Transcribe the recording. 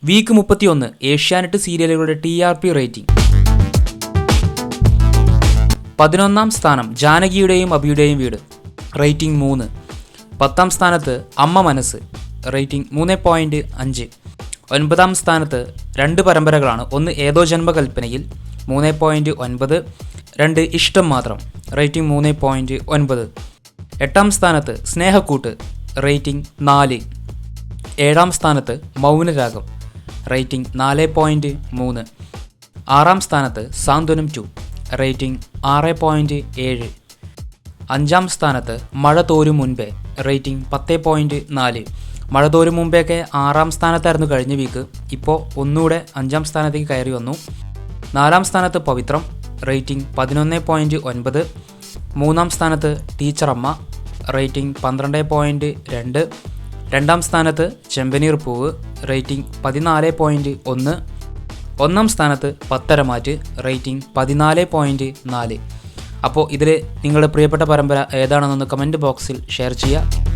Week 31 Asianet സീരിയലുകളുടെ TRP rating. 11-ാം സ്ഥാനം ജാനകിയുടെയും അഭിയുടെയും വീട്, റേറ്റിംഗ് 3. 10-ാം സ്ഥാനത്ത് അമ്മ മനസ്സ്, റേറ്റിംഗ് 3.5. 9-ാം സ്ഥാനത്ത് 2 പരമ്പരകളാണ്. ഒന്ന് ഏതോ ജന്മകൽപ്പനയിൽ 3.9, 2 ഇഷ്ടം മാത്രം, റേറ്റിംഗ് 3.9. 8-ാം സ്ഥാനത്ത് സ്നേഹക്കൂട്ട്, റേറ്റിംഗ് 4. 7-ാം സ്ഥാനത്ത് മൗനരാഗം, റേറ്റിംഗ് 4.3. 6-ാം സ്ഥാനത്ത് സാന്ത്വനം 2, റേറ്റിംഗ് 6.7. 5-ാം സ്ഥാനത്ത് മഴ തോരും മുൻപേ, റേറ്റിംഗ് 10.4. മഴ തോരും മുമ്പേയൊക്കെ 6-ാം സ്ഥാനത്തായിരുന്നു കഴിഞ്ഞ വീക്ക്. ഇപ്പോൾ ഒന്നുകൂടെ 5-ാം സ്ഥാനത്തേക്ക് കയറി വന്നു. 4-ാം സ്ഥാനത്ത് പവിത്രം, റേറ്റിംഗ് 11.9. 3-ാം സ്ഥാനത്ത് ടീച്ചറമ്മ, റേറ്റിംഗ് 12.2. 2-ാം സ്ഥാനത്ത് ചെമ്പനീർ പൂവ്, റേറ്റിംഗ് 14.1. 1-ാം സ്ഥാനത്ത് പത്തരമാറ്റ്, റേറ്റിംഗ് 14.4. അപ്പോൾ ഇതിൽ നിങ്ങളുടെ പ്രിയപ്പെട്ട പരമ്പര ഏതാണെന്നൊന്ന് കമൻറ്റ് ബോക്സിൽ ഷെയർ ചെയ്യുക.